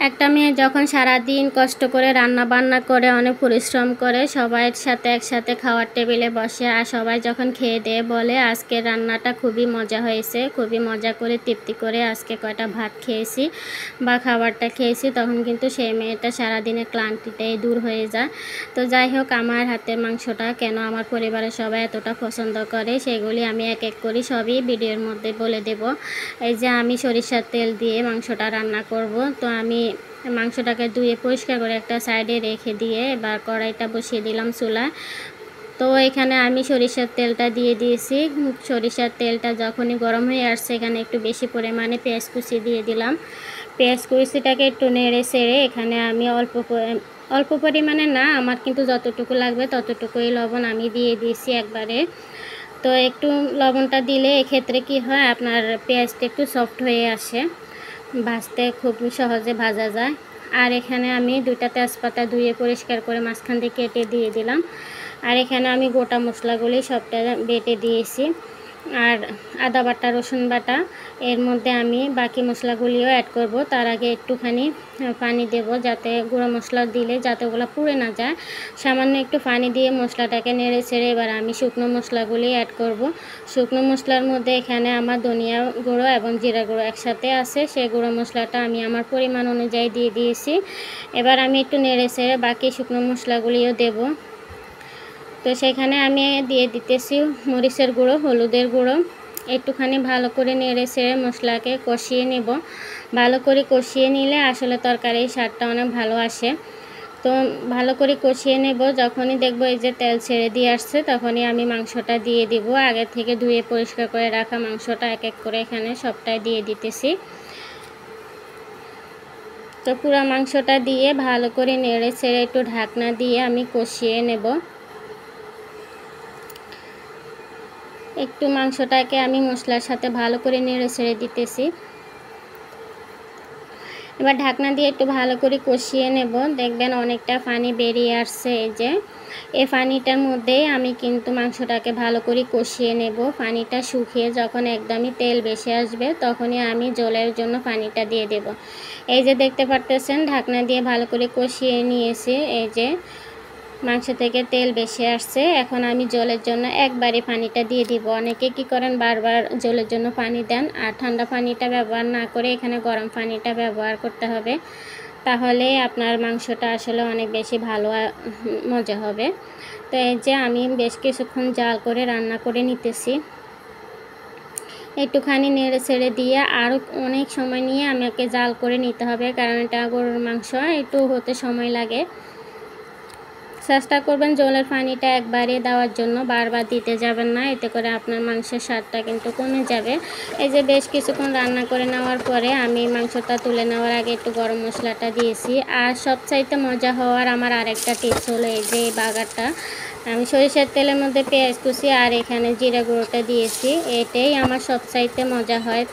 একটা মেয়ে যখন সারাদিন কষ্ট করে রান্না বান্না করে অনেক পরিশ্রম করে সবার সাথে একসাথে খাওয়ার টেবিলে বসে আর সবাই যখন খেয়ে দিয়ে বলে আজকে রান্নাটা খুবই মজা হয়েছে, খুবই মজা করে তৃপ্তি করে আজকে কয়টা ভাত খেয়েছি বা খাবারটা খেয়েছি, তখন কিন্তু সেই মেয়েটা সারাদিনের ক্লান্তিটাই দূর হয়ে যায়। তো যাই হোক, আমার হাতের মাংসটা কেন আমার পরিবারের সবাই এতটা পছন্দ করে সেগুলি আমি এক এক করে সবই ভিডিওর মধ্যে বলে দেব। এই যে আমি সরিষার তেল দিয়ে মাংসটা রান্না করব। তো আমি মাংসটাকে ধুয়ে পরিষ্কার করে একটা সাইডে রেখে দিয়ে এবার কড়াইটা বসিয়ে দিলাম চুলায়। তো এখানে আমি সরিষার তেলটা দিয়ে দিয়েছি। সরিষার তেলটা যখনই গরম হয়ে আসছে এখানে একটু বেশি পরিমাণে পেঁয়াজ কুচি দিয়ে দিলাম। পেঁয়াজ কুচিটাকে একটু নেড়ে চেড়ে এখানে আমি অল্প পরিমাণে না, আমার কিন্তু যতটুকু লাগবে ততটুকুই লবণ আমি দিয়ে দিয়েছি একবারে। তো একটু লবণটা দিলে এক্ষেত্রে কি হয়, আপনার পেঁয়াজটা একটু সফট হয়ে আসে, ভাজতে খুব সহজে ভাজা যায়। আর এখানে আমি 2টা তেজপাতা ধুয়ে পরিষ্কার করে মাঝখান দিয়ে কেটে দিয়ে দিলাম। আর এখানে আমি গোটা মশলাগুলি সবটা বেটে দিয়েছি। আর আদা বাটা, রসুন বাটা, এর মধ্যে আমি বাকি মশলাগুলিও অ্যাড করব। তার আগে একটুখানি পানি দেব, যাতে গুঁড়ো মশলা দিলে যাতে ওগুলো পুড়ে না যায়। সামান্য একটু পানি দিয়ে মশলাটাকে নেড়ে ছেড়ে এবার আমি শুকনো মশলাগুলি অ্যাড করব। শুকনো মশলার মধ্যে এখানে আমার ধনিয়া গুঁড়ো এবং জিরা গুঁড়ো একসাথে আছে, সেই গুঁড়ো মশলাটা আমি আমার পরিমাণ অনুযায়ী দিয়ে দিয়েছি। এবার আমি একটু নেড়ে ছেড়ে বাকি শুকনো মশলাগুলিও দেব। তো সেখানে আমি দিয়ে দিতেছি মরিচের গুঁড়ো, হলুদের গুঁড়ো। একটুখানি ভালো করে নেড়ে ছেড়ে মশলাকে কষিয়ে নেব। ভালো করে কষিয়ে নিলে আসলে তরকারির স্বাদটা অনেক ভালো আসে। তো ভালো করে কষিয়ে নেব। যখনই দেখব এই যে তেল ছেড়ে দিয়ে আসছে তখনই আমি মাংসটা দিয়ে দিব। আগে থেকে ধুয়ে পরিষ্কার করে রাখা মাংসটা এক এক করে এখানে সবটাই দিয়ে দিতেছি। তো পুরো মাংসটা দিয়ে ভালো করে নেড়ে ছেড়ে একটু ঢাকনা দিয়ে আমি কষিয়ে নেব। একটু মাংসটাকে আমি মশলার সাথে ভালো করে নেড়ে ছেড়ে দিতেছি। এবার ঢাকনা দিয়ে একটু ভালো করে কষিয়ে নেব। দেখবেন অনেকটা পানি বেরিয়ে আসছে। এই যে এই পানিটার মধ্যেই আমি কিন্তু মাংসটাকে ভালো করে কষিয়ে নেব। পানিটা শুকিয়ে যখন একদমই তেল বেশি আসবে তখনই আমি ঝোলের জন্য পানিটা দিয়ে দেব। এই যে দেখতে পারতেছেন ঢাকনা দিয়ে ভালো করে কষিয়ে নিয়েছি। এই যে মাংস থেকে তেল বেশি আসছে। এখন আমি ঝোলের জন্য একবারে পানিটা দিয়ে দিব। অনেকে কি করেন বারবার ঝোলের জন্য পানি দেন, আর ঠান্ডা পানিটা ব্যবহার না করে এখানে গরম পানিটা ব্যবহার করতে হবে, তাহলে আপনার মাংসটা আসলে অনেক বেশি ভালো মজা হবে। তো এই যে আমি বেশ কিছুক্ষণ জাল করে রান্না করে নিতেছি। একটুখানি নেড়ে ছেড়ে দিয়ে আরও অনেক সময় নিয়ে আমাকে জাল করে নিতে হবে, কারণ এটা গরুর মাংস, একটু হতে সময় লাগে। চেষ্টা করবেন ঝোলের পানিটা একবারে দেওয়ার জন্য, বারবার দিতে যাবেন না, এতে করে আপনার মাংসের স্বাদটা কিন্তু কমে যাবে। এই যে বেশ কিছুক্ষণ রান্না করে নেওয়ার পরে আমি মাংসটা তুলে নেওয়ার আগে একটু গরম মশলাটা দিয়েছি। আর সবচাইতে মজা হওয়ার আমার আরেকটা টিপস হলো এই যে এই বাগারটা, আমি সরিষার তেলের মধ্যে পেঁয়াজ কুচি আর এখানে জিরা গুঁড়োটা দিয়েছি, এটাই আমার সবচাইতে মজা হয়।